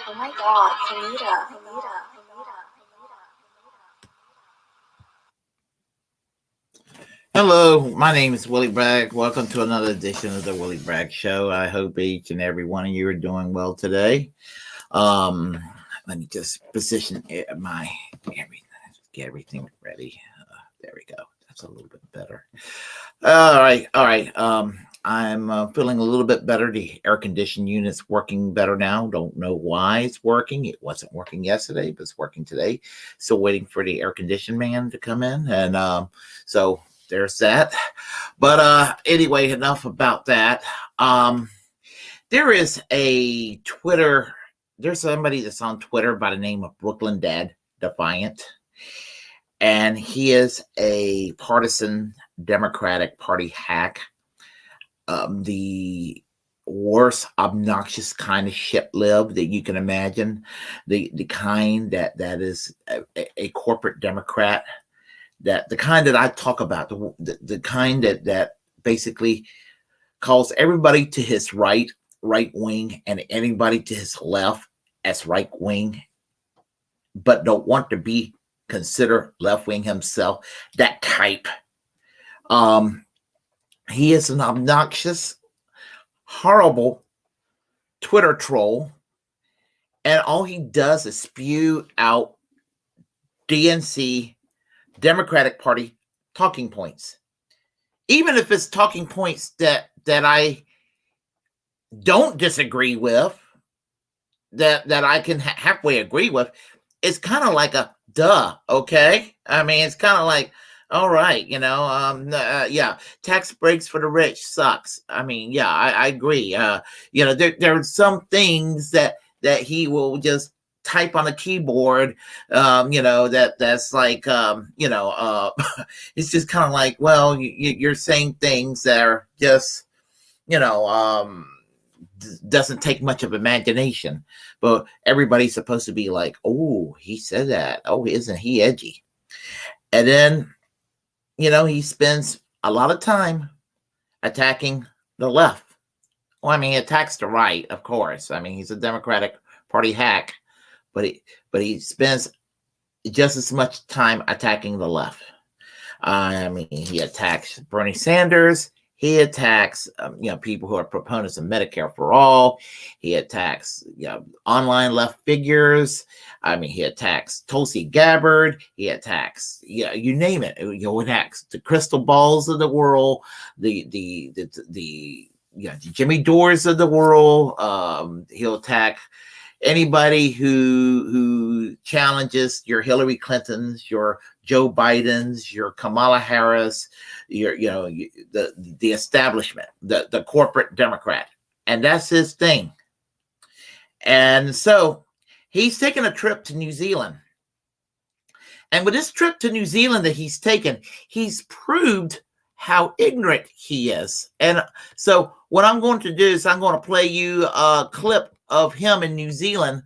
Oh my God, Anita. Hello, my name is Willie Bragg. Welcome to another edition of the Willie Bragg Show. I hope each and every one of you are doing well today. Let me just position my get everything ready. There we go. That's a little bit better. All right. I'm feeling a little bit better. The air conditioning unit's working better now. Don't know why it's working. It wasn't working yesterday, but it's working today. Still waiting for the air conditioning man to come in, and so there's that. But anyway, enough about that. There is a Twitter. There's somebody that's on Twitter by the name of Brooklyn Dad Defiant, and he is a partisan Democratic Party hack. The worst, obnoxious kind of shit-lib that you can imagine. The kind that is a corporate Democrat. That the kind that I talk about, the kind that basically calls everybody to his right wing, and anybody to his left as right wing, but don't want to be considered left wing himself. That type. He is an obnoxious, horrible Twitter troll, and all he does is spew out DNC, Democratic Party talking points. Even if it's talking points that I don't disagree with, that I can halfway agree with, it's kind of like a duh, okay? I mean, it's kind of like, all right, yeah, tax breaks for the rich sucks. I mean, yeah, I agree. There are some things that he will just type on a keyboard, that's like, it's just kind of like, well, you're saying things that are just, doesn't take much of imagination, but everybody's supposed to be like, oh, he said that. Oh, isn't he edgy? And then, he spends a lot of time attacking the left. Well, I mean, he attacks the right, of course. I mean, he's a Democratic Party hack, but he spends just as much time attacking the left. I mean, he attacks Bernie Sanders. He attacks, people who are proponents of Medicare for all. He attacks, online left figures. I mean, he attacks Tulsi Gabbard. He attacks, you name it. He attacks the crystal balls of the world, the Jimmy Dores of the world. He'll attack anybody who challenges your Hillary Clintons, your Joe Bidens, your Kamala Harris, the establishment, the corporate Democrat, and that's his thing. And so he's taken a trip to New Zealand, and with this trip to New Zealand that he's taken, he's proved how ignorant he is. And so what I'm going to do is I'm going to play you a clip of him in New Zealand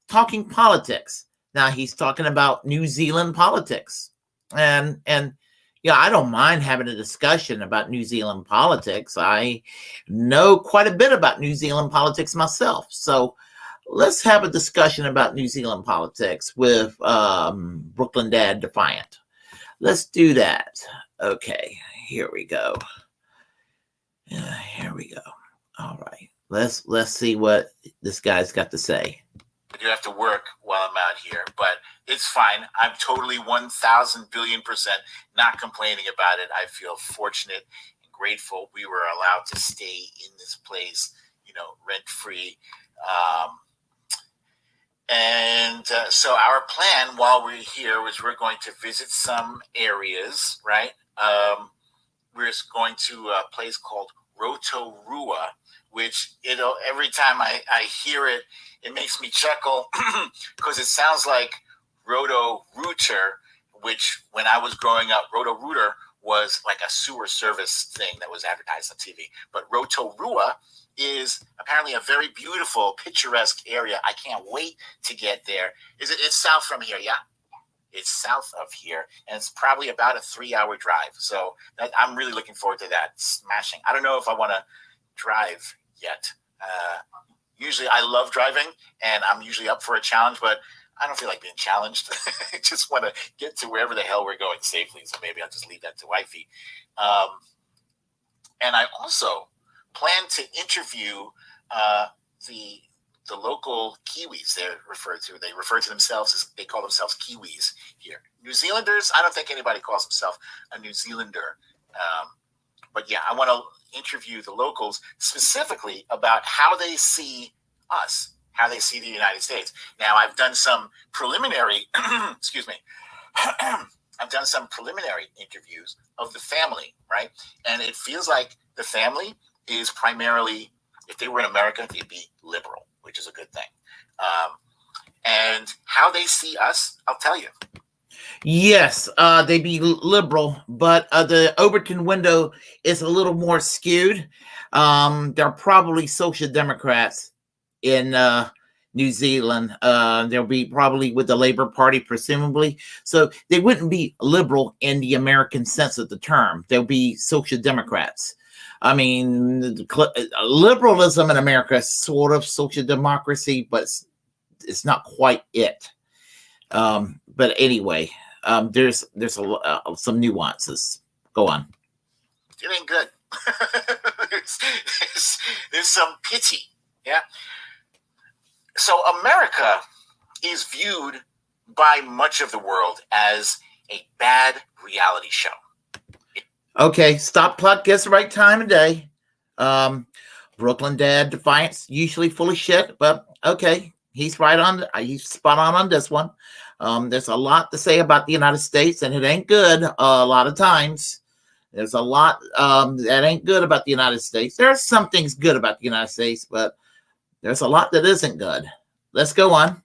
talking politics. Now he's talking about New Zealand politics, and I don't mind having a discussion about New Zealand politics. I know quite a bit about New Zealand politics myself, so let's have a discussion about New Zealand politics with Brooklyn Dad Defiant. Let's do that. Okay, here we go. Here we go. All right. Let's see what this guy's got to say. I do have to work while I'm out here, but it's fine. I'm totally 1,000 billion% not complaining about it. I feel fortunate and grateful we were allowed to stay in this place, rent free. So our plan while we're here was we're going to visit some areas, right? We're going to a place called Rotorua, which, every time I hear it, it makes me chuckle because it sounds like Roto-Rooter, which when I was growing up, Roto-Rooter was like a sewer service thing that was advertised on TV. But Rotorua is apparently a very beautiful, picturesque area. I can't wait to get there. It's south from here, yeah? It's south of here, and it's probably about a 3-hour drive. So I'm really looking forward to that. Smashing. I don't know if I want to drive yet. Usually I love driving, and I'm usually up for a challenge, but I don't feel like being challenged. I just want to get to wherever the hell we're going safely, so maybe I'll just leave that to wifey. And I also plan to interview the local Kiwis. They refer to themselves they call themselves Kiwis here. New Zealanders, I don't think anybody calls himself a New Zealander. But yeah, I want to interview the locals specifically about how they see us, how they see the United States. Now, I've done some preliminary, excuse me, I've done some preliminary interviews of the family, right? And it feels like the family is primarily, if they were in America, they'd be liberal, which is a good thing. And how they see us, I'll tell you. Yes, they be liberal, but the Overton window is a little more skewed. They're probably social democrats in New Zealand. They'll be probably with the Labour Party, presumably. So they wouldn't be liberal in the American sense of the term. They'll be social democrats. I mean, liberalism in America is sort of social democracy, but it's not quite it. But anyway, there's some nuances. Go on. It ain't good. there's some pity. Yeah. So America is viewed by much of the world as a bad reality show. Okay, stop clock gets the right time of day. Brooklyn Dad Defiance, usually full of shit, but okay, he's right on. He's spot on this one. There's a lot to say about the United States, and it ain't good a lot of times. There's a lot that ain't good about the United States. There are some things good about the United States, but there's a lot that isn't good. Let's go on.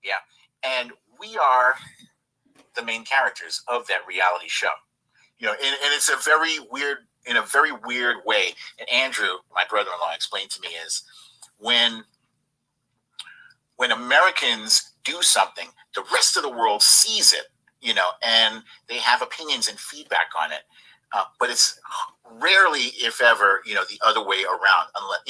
Yeah, and we are the main characters of that reality show. And it's in a very weird way. And Andrew, my brother-in-law, explained to me is when Americans do something, the rest of the world sees it, and they have opinions and feedback on it. But it's rarely, if ever, the other way around. Unless,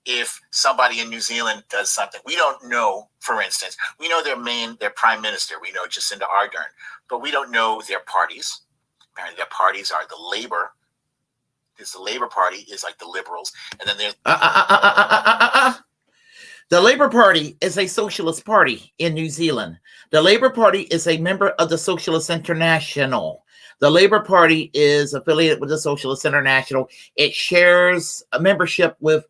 if somebody in New Zealand does something, we don't know, for instance, we know their prime minister, we know Jacinda Ardern, but we don't know their parties. Apparently their parties are the Labour Because the Labour Party is like the liberals, and then there's the Labour Party is a socialist party in New Zealand. The Labour Party is a member of the Socialist International. The Labour Party is affiliated with the Socialist International. It shares a membership with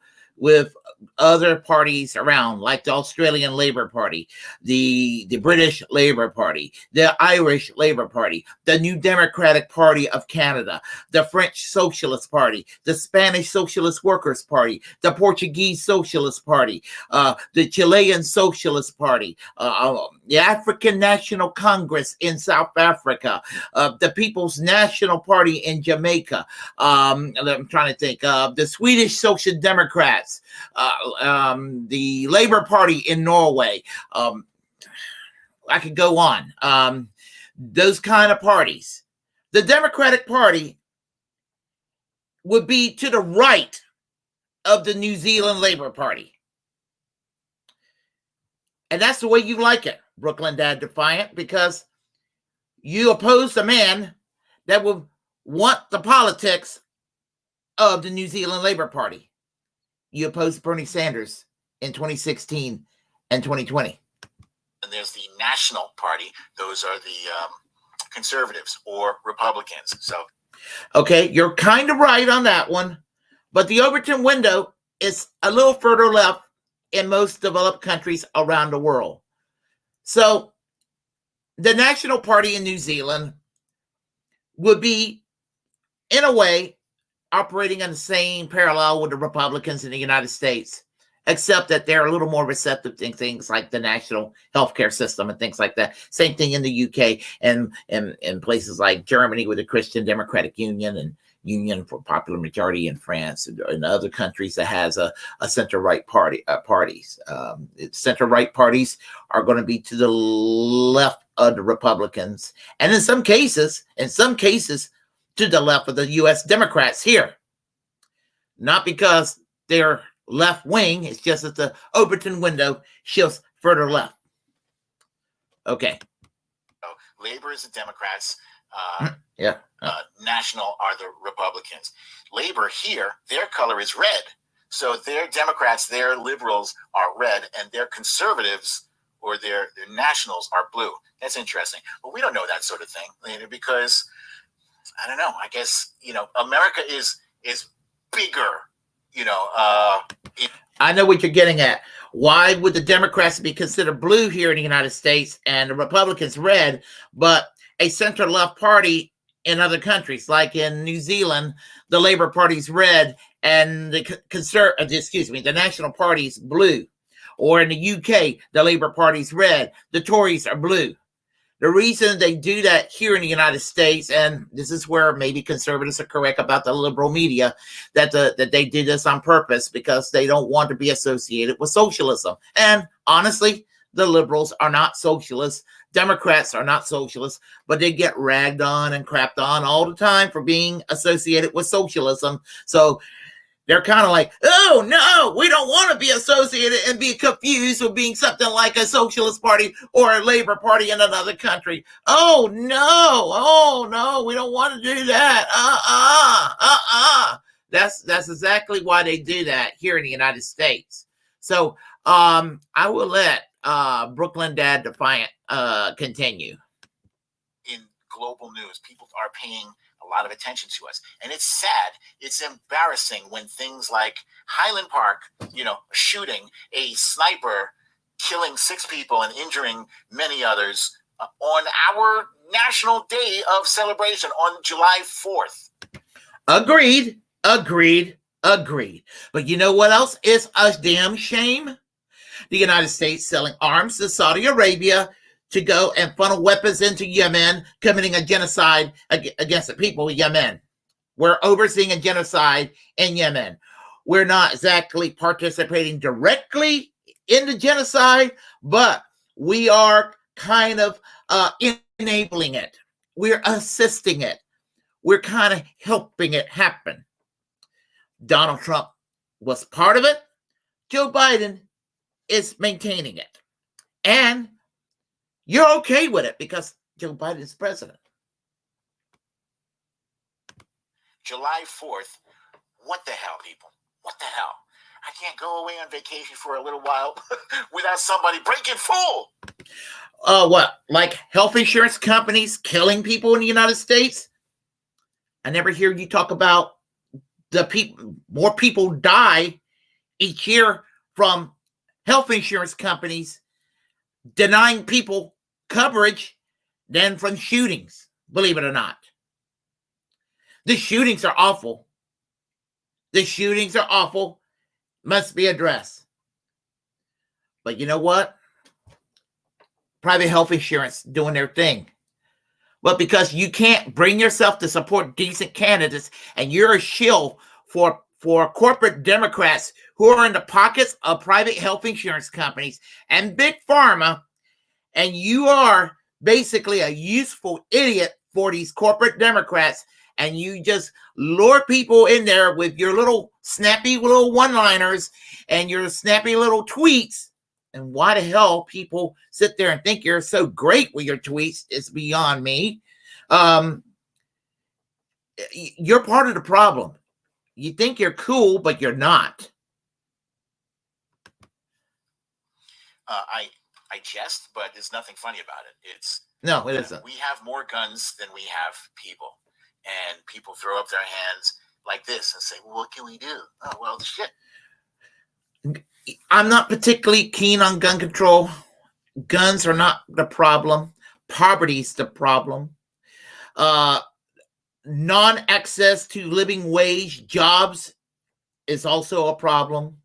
other parties around, like the Australian Labour Party, the British Labour Party, the Irish Labour Party, the New Democratic Party of Canada, the French Socialist Party, the Spanish Socialist Workers' Party, the Portuguese Socialist Party, the Chilean Socialist Party, the African National Congress in South Africa, the People's National Party in Jamaica. I'm trying to think. The Swedish Social Democrats, the Labour Party in Norway. I could go on. Those kind of parties. The Democratic Party would be to the right of the New Zealand Labour Party. And that's the way you like it, Brooklyn Dad Defiant, because you oppose the man that would want the politics of the New Zealand Labour Party. You opposed Bernie Sanders in 2016 and 2020. And there's the National Party. Those are the conservatives or Republicans. So, okay, you're kind of right on that one. But the Overton window is a little further left in most developed countries around the world. So the National Party in New Zealand would be, in a way, operating on the same parallel with the Republicans in the United States, except that they're a little more receptive to things like the national healthcare system and things like that. Same thing in the UK and places like Germany with the Christian Democratic Union and Union for Popular Majority in France and other countries that has a center-right parties. Center-right parties are going to be to the left of the Republicans, and in some cases, to the left of the U.S. Democrats here. Not because they're left wing, it's just that the Overton window shifts further left. Okay. So Labor is the Democrats. National are the Republicans. Labor here, their color is red. So their Democrats, their liberals are red, and their conservatives or their nationals are blue. That's interesting. But we don't know that sort of thing, because I don't know. I guess, America is bigger, I know what you're getting at. Why would the Democrats be considered blue here in the United States and the Republicans red, but a center-left party in other countries, like in New Zealand, the Labour Party's red and the National Party's blue, or in the UK, the Labour Party's red, the Tories are blue. The reason they do that here in the United States, and this is where maybe conservatives are correct about the liberal media, that they did this on purpose because they don't want to be associated with socialism. And honestly, the liberals are not socialists. Democrats are not socialists, but they get ragged on and crapped on all the time for being associated with socialism. So they're kind of like, oh, no, we don't want to be associated and be confused with being something like a socialist party or a Labor Party in another country. Oh, no, we don't want to do that. That's exactly why they do that here in the United States. So I will let Brooklyn Dad Defiant continue. In global news, people are paying a lot of attention to us, and it's sad, it's embarrassing when things like Highland Park, shooting, a sniper killing 6 people and injuring many others on our national day of celebration on July 4th. Agreed. But you know what else is a damn shame? The United States selling arms to Saudi Arabia to go and funnel weapons into Yemen, committing a genocide against the people of Yemen. We're overseeing a genocide in Yemen. We're not exactly participating directly in the genocide, but we are kind of enabling it. We're assisting it. We're kind of helping it happen. Donald Trump was part of it. Joe Biden is maintaining it. And you're okay with it because Joe Biden is president. July 4th What the hell, people? What the hell? I can't go away on vacation for a little while without somebody breaking full. What? Like health insurance companies killing people in the United States? I never hear you talk about the people. More people die each year from health insurance companies denying people coverage than from shootings, believe it or not. The shootings are awful. The shootings are awful. Must be addressed. But you know what? Private health insurance doing their thing. But because you can't bring yourself to support decent candidates and you're a shill for corporate Democrats who are in the pockets of private health insurance companies and big pharma, and you are basically a useful idiot for these corporate Democrats, and you just lure people in there with your little snappy little one-liners and your snappy little tweets. And why the hell people sit there and think you're so great with your tweets is beyond me. You're part of the problem. You think you're cool, but you're not. I jest, but there's nothing funny about it. It isn't. We have more guns than we have people. And people throw up their hands like this and say, well, what can we do? Oh, well, shit. I'm not particularly keen on gun control. Guns are not the problem. Poverty's the problem. Non-access to living wage jobs is also a problem.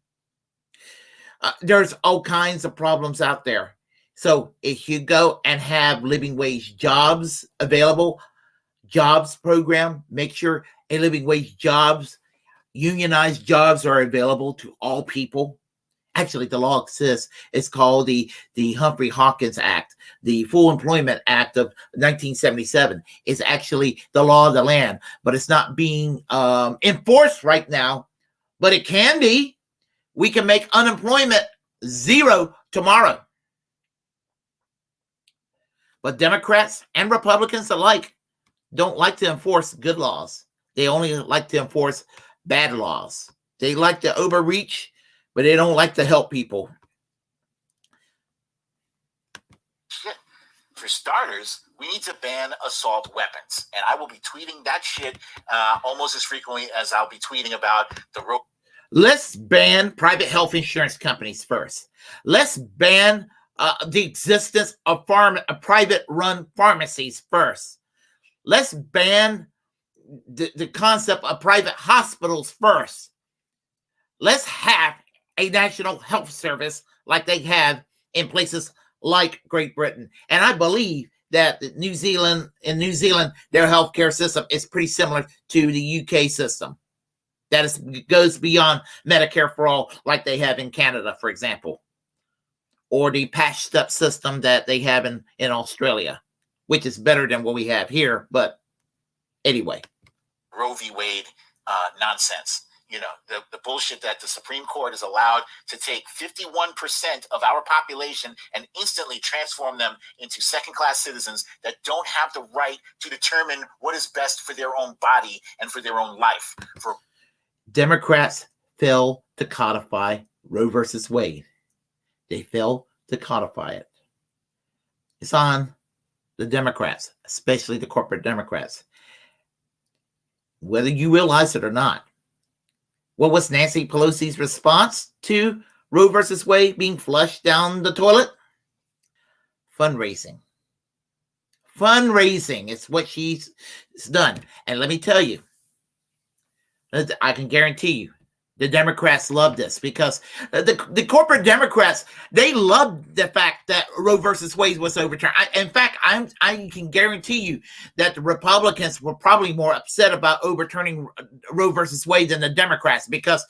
There's all kinds of problems out there. So if you go and have living wage jobs available, jobs program, make sure a living wage jobs, unionized jobs are available to all people. Actually, the law exists. It's called the Humphrey Hawkins Act. The Full Employment Act of 1977 is actually the law of the land, but it's not being enforced right now, but it can be. We can make unemployment zero tomorrow. But Democrats and Republicans alike don't like to enforce good laws. They only like to enforce bad laws. They like to overreach, but they don't like to help people. Shit. For starters, we need to ban assault weapons. And I will be tweeting that shit almost as frequently as I'll be tweeting about the road. Let's ban private health insurance companies first. Let's ban the existence of private-run pharmacies first. Let's ban the concept of private hospitals first. Let's have a national health service like they have in places like Great Britain. And I believe that in New Zealand, their healthcare system is pretty similar to the UK system. That goes beyond Medicare for all, like they have in Canada, for example, or the patched up system that they have in Australia, which is better than what we have here. But anyway. Roe v. Wade nonsense. You know, the bullshit that the Supreme Court is allowed to take 51% of our population and instantly transform them into second-class citizens that don't have the right to determine what is best for their own body and for their own life. Democrats fail to codify Roe versus Wade. They fail to codify it. It's on the Democrats, especially the corporate Democrats. Whether you realize it or not. What was Nancy Pelosi's response to Roe versus Wade being flushed down the toilet? Fundraising. Fundraising is what she's done. And let me tell you, I can guarantee you, the Democrats love this because the corporate Democrats, they love the fact that Roe versus Wade was overturned. In fact, I can guarantee you that the Republicans were probably more upset about overturning Roe versus Wade than the Democrats, because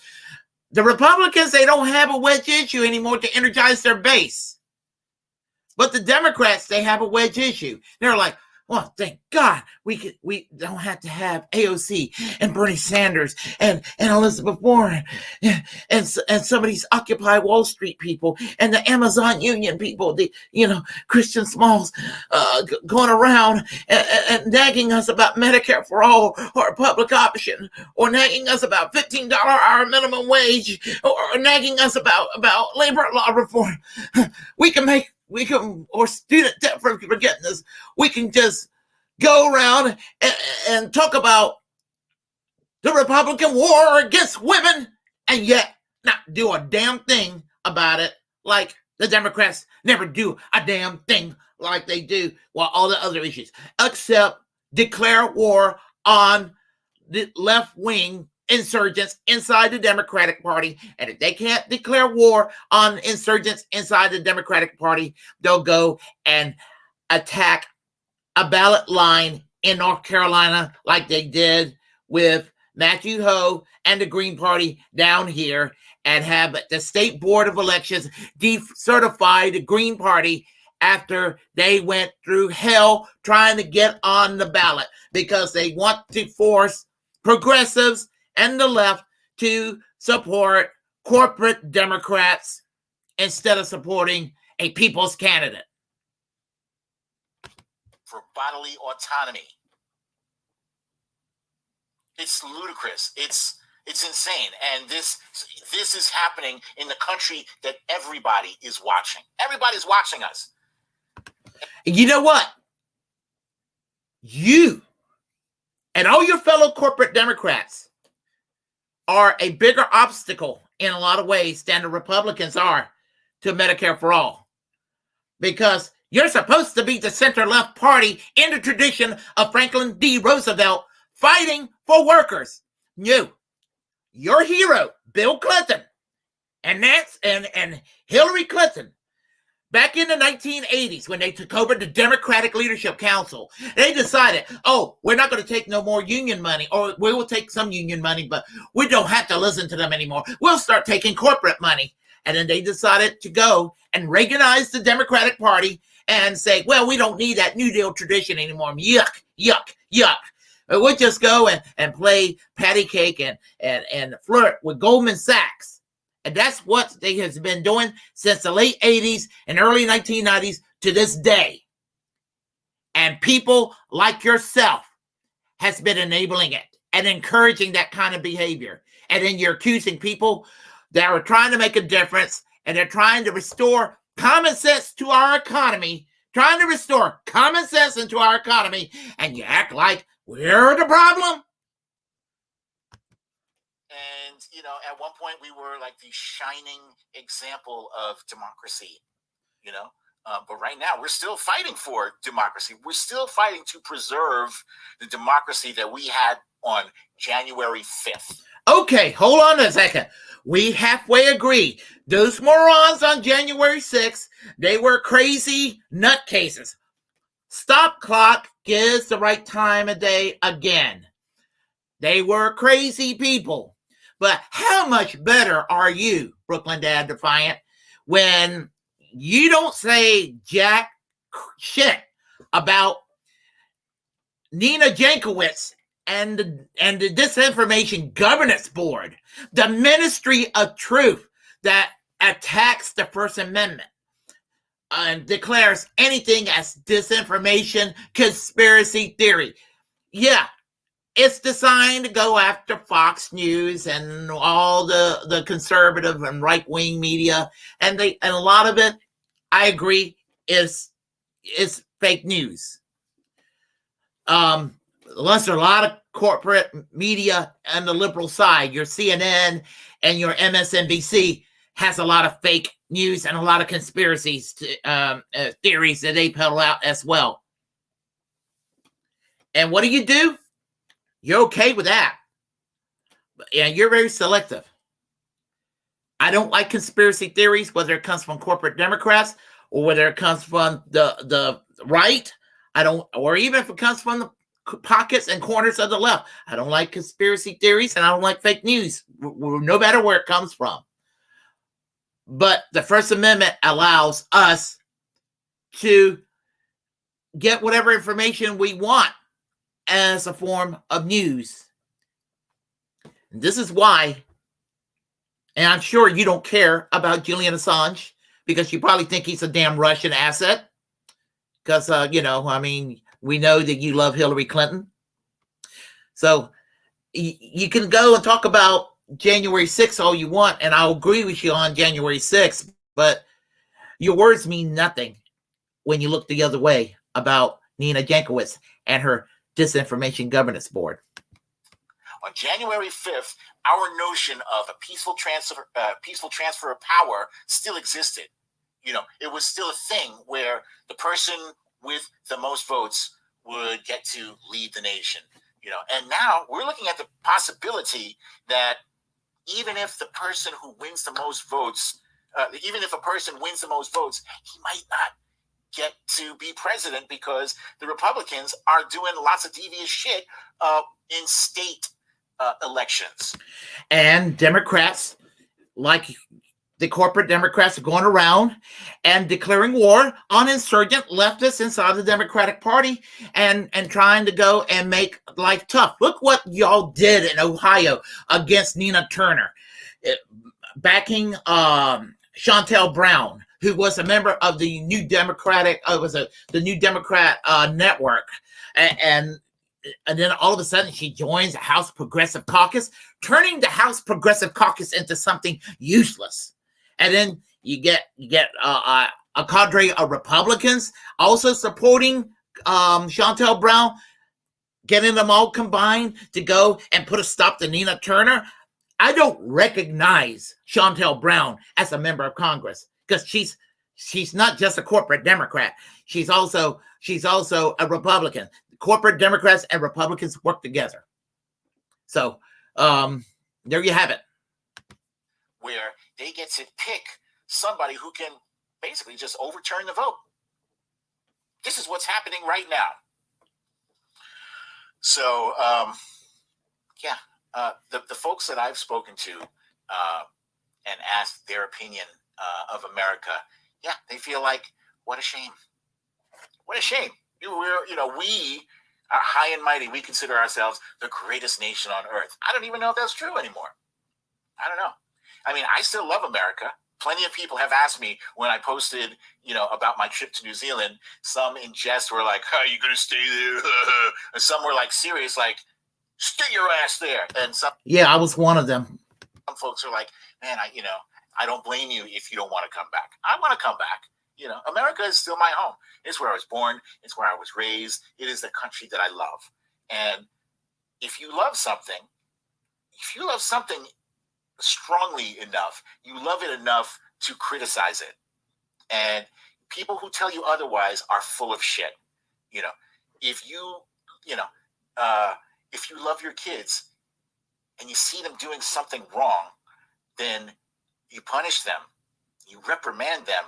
the Republicans, they don't have a wedge issue anymore to energize their base. But the Democrats, they have a wedge issue. They're like, Well, thank God we don't have to have AOC and Bernie Sanders and Elizabeth Warren and some of these Occupy Wall Street people and the Amazon Union people, the Christian Smalls going around and nagging us about Medicare for all or public option, or nagging us about $15 hour minimum wage, or nagging us about labor law reform. Or student debt forgiveness. We can just go around and talk about the Republican war against women and yet not do a damn thing about it, like the Democrats never do a damn thing like they do while all the other issues, except declare war on the left-wing insurgents inside the Democratic Party. And if they can't declare war on insurgents inside the Democratic Party, they'll go and attack a ballot line in North Carolina like they did with Matthew Hoh and the Green Party down here, and have the State Board of Elections decertify the Green Party after they went through hell trying to get on the ballot, because they want to force progressives and the left to support corporate Democrats instead of supporting a people's candidate. For bodily autonomy. It's ludicrous. It's insane. And this is happening in the country that everybody is watching. Everybody's watching us. You know what? You and all your fellow corporate Democrats are a bigger obstacle in a lot of ways than the Republicans are to Medicare for all. Because you're supposed to be the center-left party in the tradition of Franklin D. Roosevelt fighting for workers. Your hero, Bill Clinton, and Hillary Clinton, back in the 1980s, when they took over the Democratic Leadership Council, they decided, we're not going to take no more union money, or we will take some union money, but we don't have to listen to them anymore. We'll start taking corporate money. And then they decided to go and Reaganize the Democratic Party and say, well, we don't need that New Deal tradition anymore. Yuck, yuck, yuck. We'll just go and play patty cake and flirt with Goldman Sachs. And that's what they have been doing since the late 80s and early 1990s to this day. And people like yourself has been enabling it and encouraging that kind of behavior. And then you're accusing people that are trying to make a difference, and they're trying to restore common sense to our economy, and you act like we're the problem. And, at one point we were like the shining example of democracy, but right now we're still fighting for democracy. We're still fighting to preserve the democracy that we had on January 5th. Okay, hold on a second. We halfway agree. Those morons on January 6th, they were crazy nutcases. Stop clock gives the right time of day again. They were crazy people. But how much better are you, Brooklyn Dad Defiant, when you don't say jack shit about Nina Jankowicz and the Disinformation Governance Board, the Ministry of Truth that attacks the First Amendment and declares anything as disinformation, conspiracy theory. Yeah, it's designed to go after Fox News and all the conservative and right-wing media, and a lot of it, I agree, is fake news. Unless there are a lot of corporate media on the liberal side, your CNN and your MSNBC has a lot of fake news and a lot of conspiracies, theories that they peddle out as well. And what do? You're okay with that. Yeah, you're very selective. I don't like conspiracy theories, whether it comes from corporate Democrats or whether it comes from the right. Or even if it comes from the pockets and corners of the left. I don't like conspiracy theories, and I don't like fake news, no matter where it comes from. But the First Amendment allows us to get whatever information we want as a form of news. And this is why, and I'm sure you don't care about Julian Assange because you probably think he's a damn Russian asset. Because, we know that you love Hillary Clinton. So you can go and talk about January 6th all you want, and I'll agree with you on January 6th, but your words mean nothing when you look the other way about Nina Jankowicz and her Disinformation Governance Board. On January 5th, our notion of a peaceful transfer of power still existed. It was still a thing where the person with the most votes would get to lead the nation. And now we're looking at the possibility that even if the person who wins the most votes, even if a person wins the most votes, he might not get to be president because the Republicans are doing lots of devious shit in state elections. And Democrats, like the corporate Democrats, are going around and declaring war on insurgent leftists inside the Democratic Party and trying to go and make life tough. Look what y'all did in Ohio against Nina Turner, backing Chantel Brown, who was a member of the New Democratic, the New Democrat network, and then all of a sudden she joins the House Progressive Caucus, turning the House Progressive Caucus into something useless. And then you get a cadre of Republicans also supporting Chantel Brown, getting them all combined to go and put a stop to Nina Turner. I don't recognize Chantel Brown as a member of Congress because she's not just a corporate Democrat. She's also a Republican. Corporate Democrats and Republicans work together. So there you have it. Where they get to pick somebody who can basically just overturn the vote. This is what's happening right now. So, the folks that I've spoken to and asked their opinion of America, they feel like, what a shame. What a shame. We are high and mighty. We consider ourselves the greatest nation on earth. I don't even know if that's true anymore. I don't know. I mean, I still love America. Plenty of people have asked me when I posted, about my trip to New Zealand. Some in jest were like, "How are you going to stay there?" And some were like serious, like, "Stay your ass there." And some, I was one of them. Some folks are like, "Man, I don't blame you if you don't want to come back. I want to come back. America is still my home. It's where I was born. It's where I was raised. It is the country that I love. And if you love something strongly enough, you love it enough to criticize it. And people who tell you otherwise are full of shit. If you love your kids and you see them doing something wrong, then you punish them, you reprimand them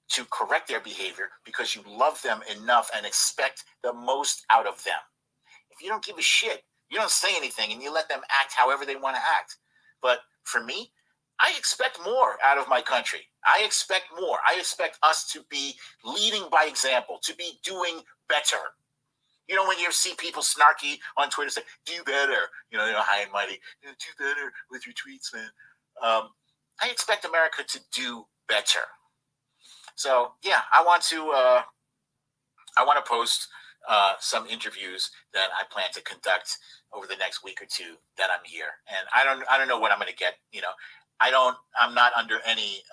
to correct their behavior because you love them enough and expect the most out of them. If you don't give a shit, you don't say anything and you let them act however they want to act. But for me, I expect more out of my country. I expect more. I expect us to be leading by example, to be doing better. When you see people snarky on Twitter say, "Do better," high and mighty, "Do better with your tweets, man." I expect America to do better. So I want to post some interviews that I plan to conduct over the next week or two that I'm here, and I don't know what I'm going to get. I'm not under any.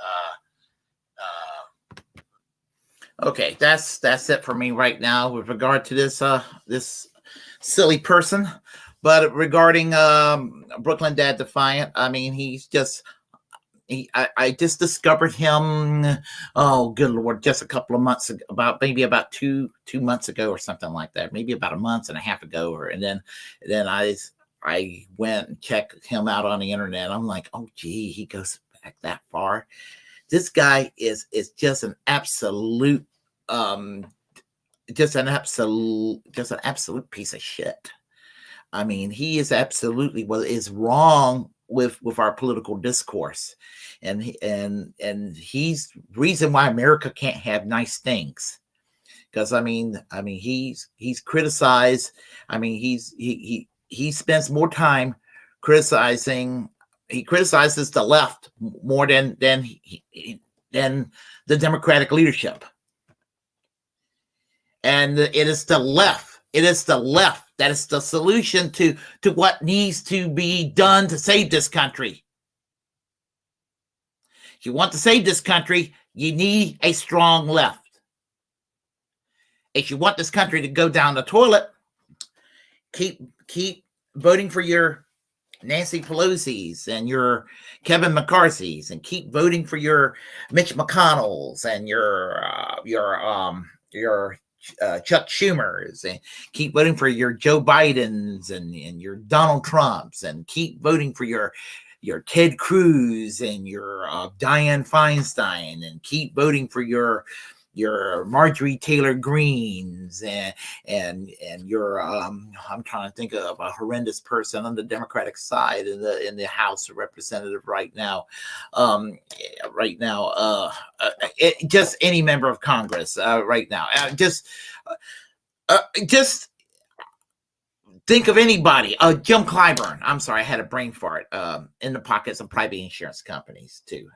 Okay, that's it for me right now with regard to this silly person. But regarding Brooklyn Dad Defiant, I mean, I just discovered him. Oh, good Lord! Just a couple of months ago, about 2 months ago or something like that. Maybe about a month and a half ago, and then I went and checked him out on the internet. I'm like, oh gee, he goes back that far. This guy is just an absolute piece of shit. I mean, he is absolutely what is wrong with our political discourse, and he's reason why America can't have nice things. because he's criticized. He spends more time criticizing. He criticizes the left more than the Democratic leadership. And it is the left. It is the left that is the solution to what needs to be done to save this country. If you want to save this country, you need a strong left. If you want this country to go down the toilet, keep voting for your Nancy Pelosi's and your Kevin McCarthy's, and keep voting for your Mitch McConnell's and your Chuck Schumer's, and keep voting for your Joe Biden's and your Donald Trump's, and keep voting for your Ted Cruz and your Dianne Feinstein, and keep voting for your Marjorie Taylor Greens and your I'm trying to think of a horrendous person on the Democratic side in the House of Representatives right now. Just any member of Congress right now. Just think of anybody. Jim Clyburn. I'm sorry, I had a brain fart. In the pockets of private insurance companies too.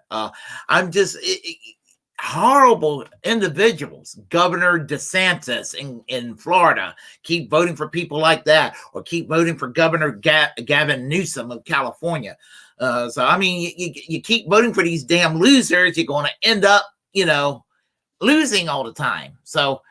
Horrible individuals. Governor DeSantis in Florida. Keep voting for people like that, or keep voting for Governor Gavin Newsom of California. You keep voting for these damn losers, you're going to end up, losing all the time. So,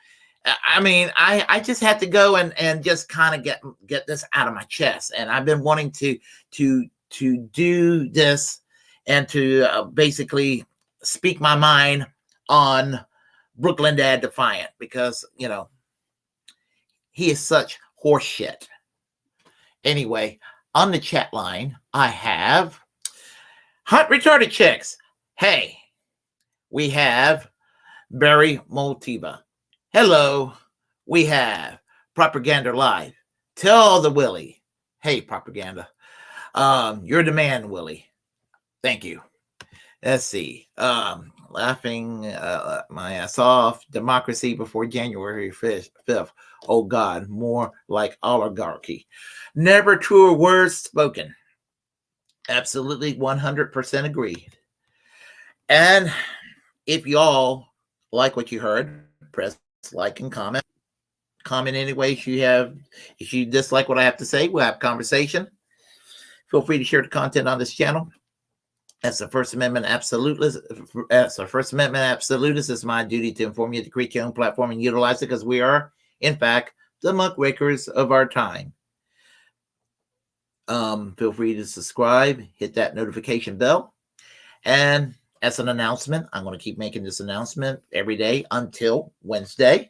I just had to go and just kind of get this out of my chest, and I've been wanting to do this and to basically speak my mind on Brooklyn Dad Defiant, because he is such horseshit. Anyway, on the chat line I have Hot Retarded Chicks. Hey, we have Barry Multiva. Hello, we have Propaganda Live. Tell the Willie. Hey, Propaganda. You're the man, Willie. Thank you. Let's see. Laughing my ass off. Democracy before January 5th. Oh, God. More like oligarchy. Never truer words spoken. Absolutely 100% agree. And if y'all like what you heard, press like and comment. Comment any ways you have. If you dislike what I have to say, we'll have conversation. Feel free to share the content on this channel. As a First Amendment absolutist, it's my duty to inform you to create your own platform and utilize it, because we are, in fact, the muckrakers of our time. Feel free to subscribe, hit that notification bell. And as an announcement, I'm going to keep making this announcement every day until Wednesday.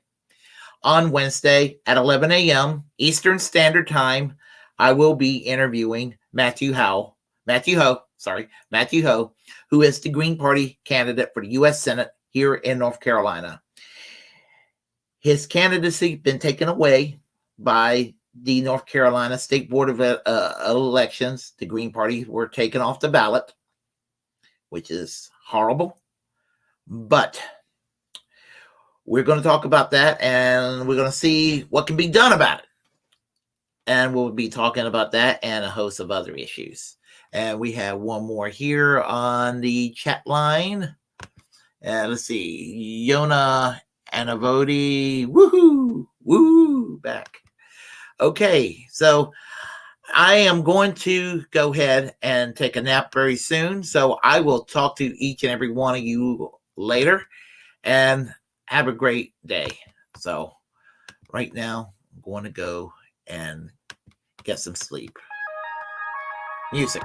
On Wednesday at 11 a.m. Eastern Standard Time, I will be interviewing Matthew Ho, who is the Green Party candidate for the U.S. Senate here in North Carolina. His candidacy been taken away by the North Carolina State Board of Elections. The Green Party were taken off the ballot, which is horrible. But we're going to talk about that, and we're going to see what can be done about it. And we'll be talking about that and a host of other issues. And we have one more here on the chat line. Let's see. Yona Anavodi. Woohoo! Woo! Back. Okay. So I am going to go ahead and take a nap very soon. So I will talk to each and every one of you later. And have a great day. So right now, I'm going to go and get some sleep. Music.